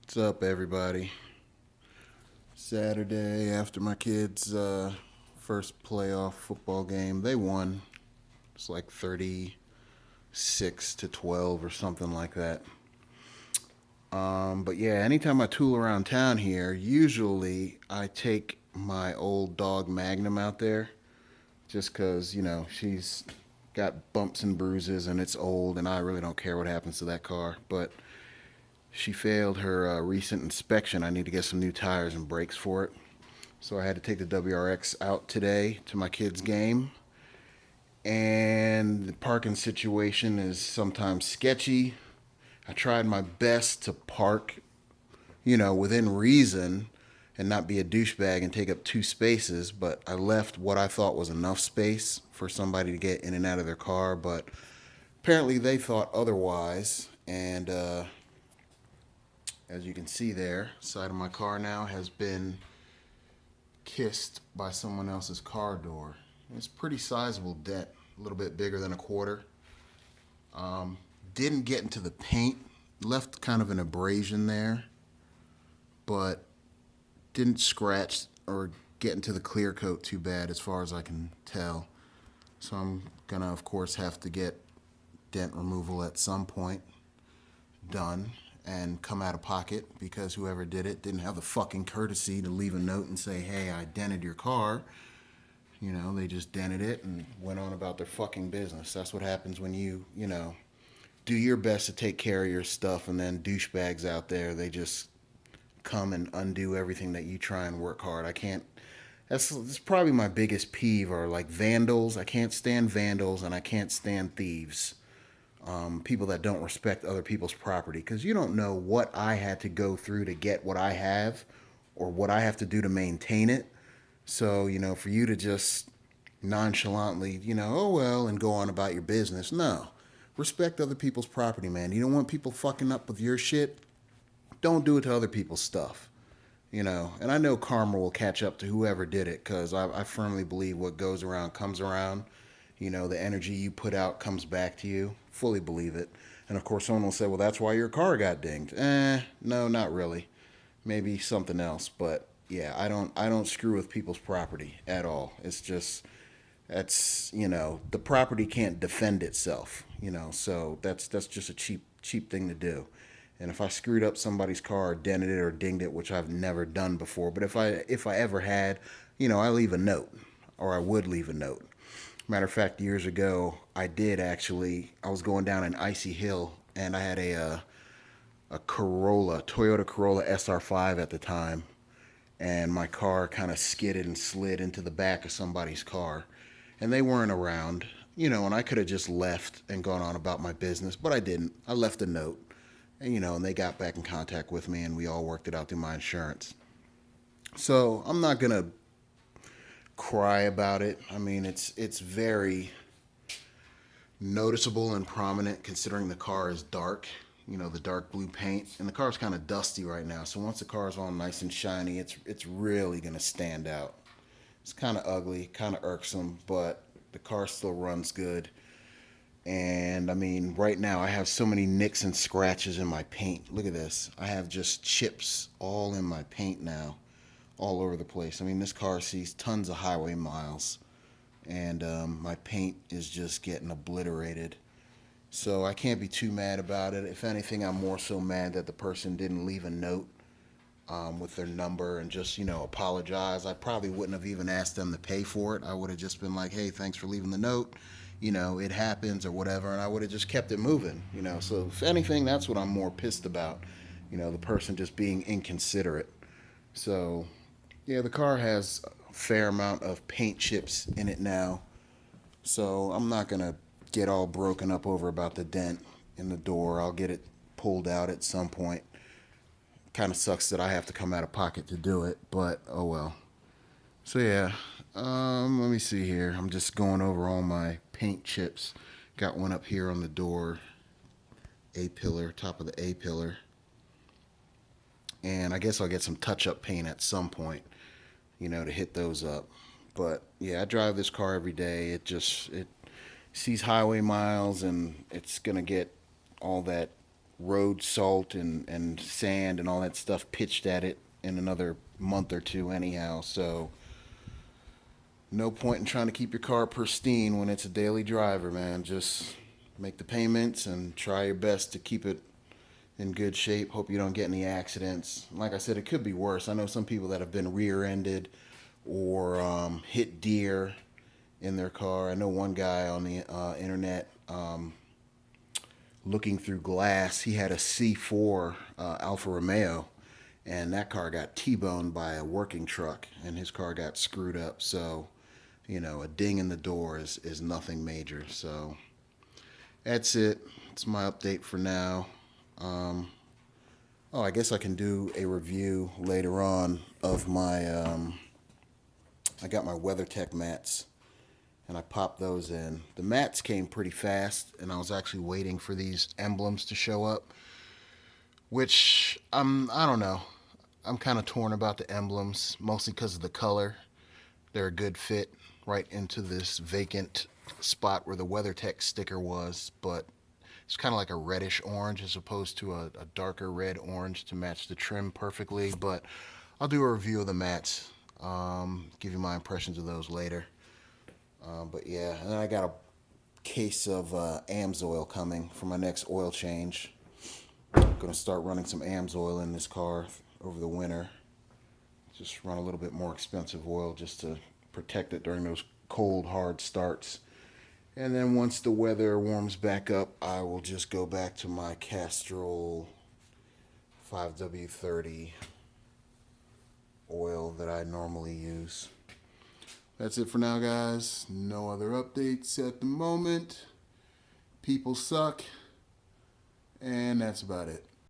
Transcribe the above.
What's up, everybody? Saturday after my kids' first playoff football game, they won. It's like 36-12 or something like that. But yeah, anytime I tool around town here, usually I take my old dog Magnum out there just because, she's got bumps and bruises and it's old and I really don't care what happens to that car. But she failed her recent inspection. I need to get some new tires and brakes for it. So I had to take the WRX out today to my kids' game. And the parking situation is sometimes sketchy. I tried my best to park, within reason and not be a douchebag and take up two spaces, but I left what I thought was enough space for somebody to get in and out of their car. But apparently they thought otherwise. And as you can see there, side of my car now has been kissed by someone else's car door. It's a pretty sizable dent, a little bit bigger than a quarter. Didn't get into the paint, left kind of an abrasion there, but didn't scratch or get into the clear coat too bad as far as I can tell. So I'm gonna, of course, have to get dent removal at some point done and come out of pocket because whoever did it didn't have the fucking courtesy to leave a note and say, hey, I dented your car. They just dented it and went on about their fucking business. That's what happens when you do your best to take care of your stuff and then douchebags out there, they just come and undo everything that you try and work hard. I can't. That's probably my biggest peeve are like vandals. I can't stand vandals and I can't stand thieves. People that don't respect other people's property because you don't know what I had to go through to get what I have or what I have to do to maintain it. So, for you to just nonchalantly, oh well, and go on about your business. No. Respect other people's property, man. You don't want people fucking up with your shit. Don't do it to other people's stuff. And I know karma will catch up to whoever did it because I firmly believe what goes around comes around. The energy you put out comes back to you. Fully believe it. And of course, someone will say, well, that's why your car got dinged. No, not really. Maybe something else. But yeah, I don't screw with people's property at all. It's just, the property can't defend itself, so that's just a cheap thing to do. And if I screwed up somebody's car or dented it or dinged it, which I've never done before, but if I ever had, I leave a note or I would leave a note. Matter of fact, years ago, I did actually. I was going down an icy hill, and I had a Corolla, Toyota Corolla SR5 at the time, and my car kind of skidded and slid into the back of somebody's car, and they weren't around, and I could have just left and gone on about my business, but I didn't. I left a note, and and they got back in contact with me, and we all worked it out through my insurance. So I'm not gonna cry about it. I mean, it's very noticeable and prominent considering the car is dark. The dark blue paint, and the car's kind of dusty right now. So once the car's all nice and shiny, it's really gonna stand out. It's kind of ugly, kind of irksome, but the car still runs good. And I mean, right now I have so many nicks and scratches in my paint. Look at this. I have just chips all in my paint now, all over the place. I mean, this car sees tons of highway miles, and my paint is just getting obliterated. So I can't be too mad about it. If anything, I'm more so mad that the person didn't leave a note with their number and just, apologize. I probably wouldn't have even asked them to pay for it. I would have just been like, hey, thanks for leaving the note. It happens or whatever. And I would have just kept it moving. So if anything, that's what I'm more pissed about. The person just being inconsiderate. So, yeah, the car has a fair amount of paint chips in it now. So I'm not going to get all broken up over about the dent in the door. I'll get it pulled out at some point. Kind of sucks that I have to come out of pocket to do it, but oh well. So yeah, let me see here. I'm just going over all my paint chips. Got one up here on the door, A pillar, top of the A pillar, and I guess I'll get some touch-up paint at some point, to hit those up. But yeah, I drive this car every day. It sees highway miles, and it's gonna get all that road salt and sand and all that stuff pitched at it in another month or two anyhow. So no point in trying to keep your car pristine when it's a daily driver, man. Just make the payments and try your best to keep it in good shape. Hope you don't get any accidents. Like I said, it could be worse. I know some people that have been rear-ended or hit deer in their car. I know one guy on the internet, looking through glass, he had a C4 Alfa Romeo, and that car got T-boned by a working truck, and his car got screwed up. So, you know, a ding in the door is nothing major. So that's it. It's my update for now. Oh, I guess I can do a review later on of my, I got my WeatherTech mats, and I popped those in. The mats came pretty fast, and I was actually waiting for these emblems to show up, which I don't know. I'm kind of torn about the emblems, mostly because of the color. They're a good fit right into this vacant spot where the WeatherTech sticker was, but it's kind of like a reddish orange as opposed to a darker red orange to match the trim perfectly. But I'll do a review of the mats, give you my impressions of those later. But yeah, and then I got a case of AMSOIL coming for my next oil change. I'm going to start running some AMSOIL in this car over the winter. Just run a little bit more expensive oil just to protect it during those cold, hard starts. And then once the weather warms back up, I will just go back to my Castrol 5W30 oil that I normally use. That's it for now, guys. No other updates at the moment. People suck. And that's about it.